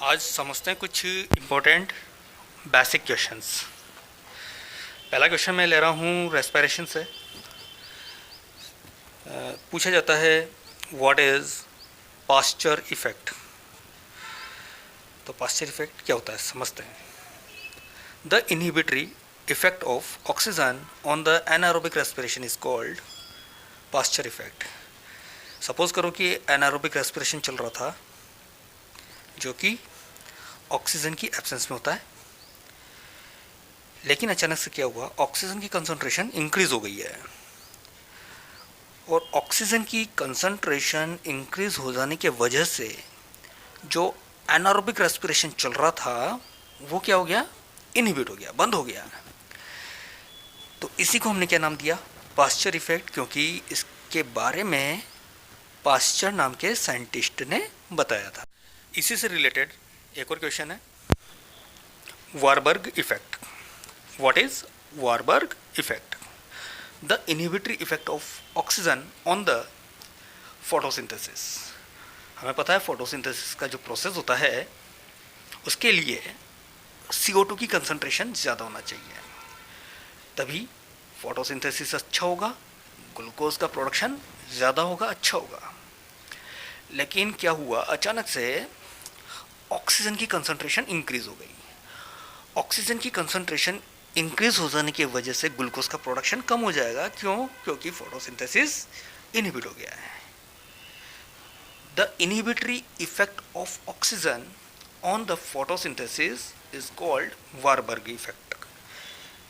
आज समझते हैं कुछ इम्पोर्टेंट बेसिक क्वेश्चंस। पहला क्वेश्चन मैं ले रहा हूँ रेस्पिरेशन से। पूछा जाता है व्हाट इज़ पास्चर इफेक्ट। तो पास्चर इफेक्ट क्या होता है समझते हैं। The inhibitory effect of oxygen on the anaerobic respiration is called Pasteur effect. Suppose करो कि एनारोबिक रेस्पिरेशन चल रहा था जो कि ऑक्सीजन की एब्सेंस में होता है, लेकिन अचानक से क्या हुआ, ऑक्सीजन की कंसंट्रेशन इंक्रीज हो गई है। और ऑक्सीजन की कंसंट्रेशन इंक्रीज हो जाने के वजह से जो एनारोबिक रेस्पिरेशन चल रहा था वो क्या हो गया, इनहिबिट हो गया, बंद हो गया। तो इसी को हमने क्या नाम दिया, पास्चर इफेक्ट, क्योंकि इसके बारे में पास्चर नाम के साइंटिस्ट ने बताया था। इसी से रिलेटेड एक और क्वेश्चन है, Warburg effect. What is Warburg effect? The inhibitory effect of oxygen on the photosynthesis. हमें पता है फोटोसिंथेसिस का जो प्रोसेस होता है उसके लिए CO2 की कंसंट्रेशन ज़्यादा होना चाहिए, तभी फोटोसिंथेसिस अच्छा होगा, ग्लूकोज का प्रोडक्शन ज़्यादा होगा, अच्छा होगा। लेकिन क्या हुआ, अचानक से ऑक्सीजन की कंसंट्रेशन इंक्रीज हो गई। ऑक्सीजन की कंसंट्रेशन इंक्रीज हो जाने की वजह से ग्लूकोज का प्रोडक्शन कम हो जाएगा। क्यों? क्योंकि फोटोसिंथेसिस इनहिबिट हो गया है। The inhibitory effect of oxygen on the photosynthesis is called Warburg effect.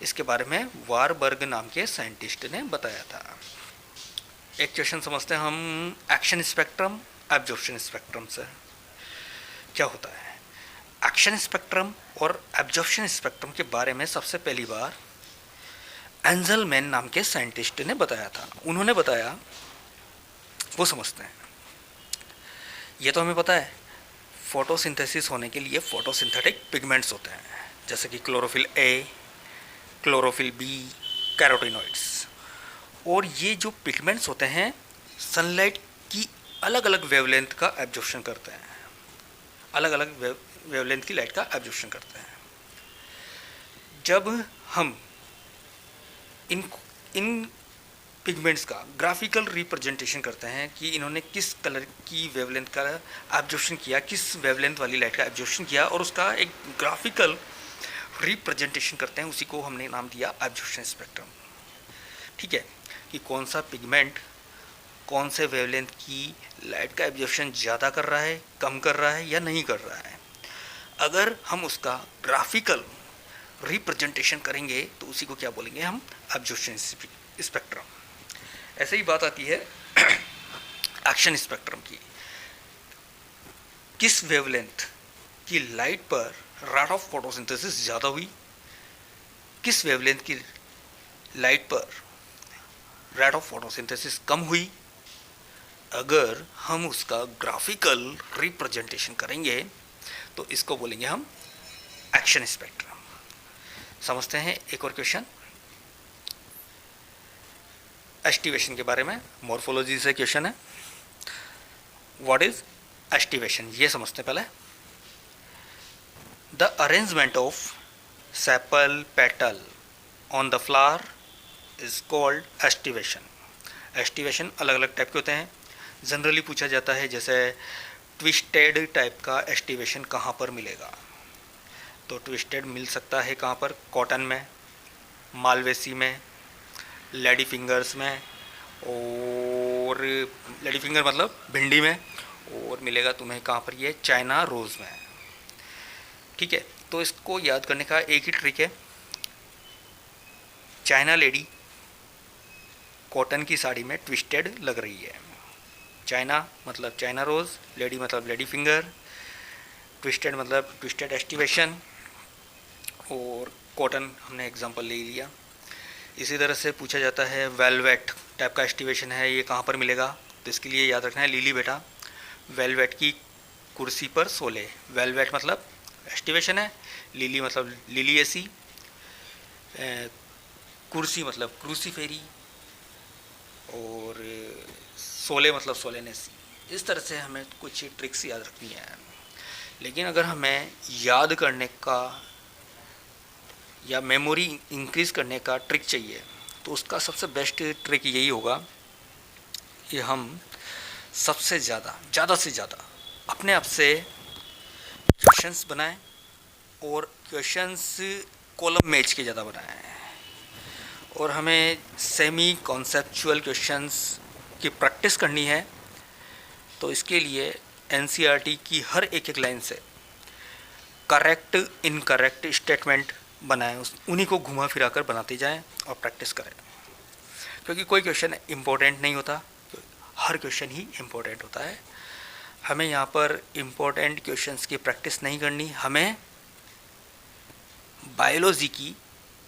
इसके बारे में वारबर्ग नाम के साइंटिस्ट ने बताया था। एक क्वेश्चन समझते हैं हम एक्शन स्पेक्ट्रम एब्जॉर्प्शन स्पेक्ट्रम से। क्या होता है एक्शन स्पेक्ट्रम और एब्जॉर्प्शन स्पेक्ट्रम के बारे में सबसे पहली बार एंजलमैन नाम के साइंटिस्ट ने बताया था। उन्होंने बताया, वो समझते हैं। ये तो हमें पता है, फोटोसिंथेसिस होने के लिए फोटोसिंथेटिक पिगमेंट्स होते हैं, जैसे कि chlorophyll A, chlorophyll B, carotenoids. और ये जो पिगमेंट्स होते हैं सनलाइट की अलग अलग वेवलेंथ का एब्जॉर्प्शन करते हैं, अलग अलग वेवलेंथ की लाइट का एब्जॉर्प्शन करते हैं। जब हम इन पिगमेंट्स का ग्राफिकल रिप्रेजेंटेशन करते हैं कि इन्होंने किस कलर की वेवलेंथ का एब्जॉर्प्शन किया, किस वेवलेंथ वाली लाइट का एब्जॉर्प्शन किया, और उसका एक ग्राफिकल रिप्रेजेंटेशन करते हैं, उसी को हमने नाम दिया एब्जॉर्प्शन स्पेक्ट्रम। ठीक है, कि कौन सा पिगमेंट कौन से वेवलेंथ की लाइट का एब्जॉर्प्शन ज़्यादा कर रहा है, कम कर रहा है या नहीं कर रहा है। अगर हम उसका ग्राफिकल रिप्रेजेंटेशन करेंगे तो उसी को क्या बोलेंगे हम, एब्जॉर्प्शन स्पेक्ट्रम। ऐसे ही बात आती है एक्शन स्पेक्ट्रम की। किस वेवलेंथ की लाइट पर रेट ऑफ फोटोसिंथेसिस ज़्यादा हुई, किस वेवलेंथ की लाइट पर रेट ऑफ फोटोसिंथेसिस कम हुई। अगर हम उसका ग्राफिकल रिप्रेजेंटेशन करेंगे तो इसको बोलेंगे हम एक्शन स्पेक्ट्रम। समझते हैं एक और क्वेश्चन एस्टिवेशन के बारे में। मॉर्फोलॉजी से क्वेश्चन है, व्हाट इज एस्टिवेशन, ये समझते हैं पहले। The arrangement of sepal petal on the flower is called aestivation. Aestivation अलग अलग टाइप के होते हैं। जनरली पूछा जाता है जैसे ट्विस्टेड टाइप का एस्टिवेशन कहाँ पर मिलेगा, तो ट्विस्टेड मिल सकता है कहाँ पर, कॉटन में, मालवेसी में, लेडी फिंगर्स में, और लेडी फिंगर मतलब भिंडी में, और मिलेगा तुम्हें कहाँ पर, ये चाइना रोज़ में। ठीक है, तो इसको याद करने का एक ही ट्रिक है, चाइना लेडी कॉटन की साड़ी में ट्विस्टेड लग रही है। चाइना मतलब चाइना रोज़, लेडी मतलब लेडी फिंगर, ट्विस्टेड मतलब ट्विस्टेड एस्टिवेशन, और कॉटन हमने एग्जांपल ले लिया। इसी तरह से पूछा जाता है वेलवेट टाइप का एस्टिवेशन है, ये कहाँ पर मिलेगा, तो इसके लिए याद रखना है लिली बेटा, वेलवेट की कुर्सी पर सोले। वेलवेट मतलब एस्टिवेशन है, लिली मतलब लिली एसी, कुर्सी मतलब क्रूसीफेरी, और सोले मतलब सोलेनेसी। इस तरह से हमें कुछ ट्रिक्स याद रखनी है। लेकिन अगर हमें याद करने का या मेमोरी इंक्रीज करने का ट्रिक चाहिए तो उसका सबसे बेस्ट ट्रिक यही होगा कि हम सबसे ज़्यादा से ज़्यादा अपने आप से क्वेश्चंस बनाएं और क्वेश्चंस कॉलम में के ज़्यादा बनाएं। और हमें सेमी कॉन्सेप्चुअल क्वेश्चंस की प्रैक्टिस करनी है। तो इसके लिए एनसीईआरटी की हर एक लाइन से करेक्ट इनकरेक्ट स्टेटमेंट बनाएं, उन्हीं को घुमा फिरा कर बनाते जाएं और प्रैक्टिस करें। क्योंकि कोई क्वेश्चन इम्पोर्टेंट नहीं होता, हर क्वेश्चन ही इम्पोर्टेंट होता है। हमें यहाँ पर इम्पोर्टेंट क्वेश्चंस की प्रैक्टिस नहीं करनी, हमें बायोलॉजी की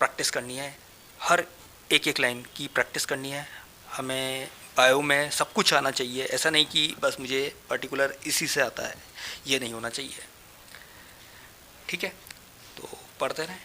प्रैक्टिस करनी है, हर एक लाइन की प्रैक्टिस करनी है। हमें बायो में सब कुछ आना चाहिए, ऐसा नहीं कि बस मुझे पर्टिकुलर इसी से आता है, ये नहीं होना चाहिए। ठीक है, तो पढ़ते रहें।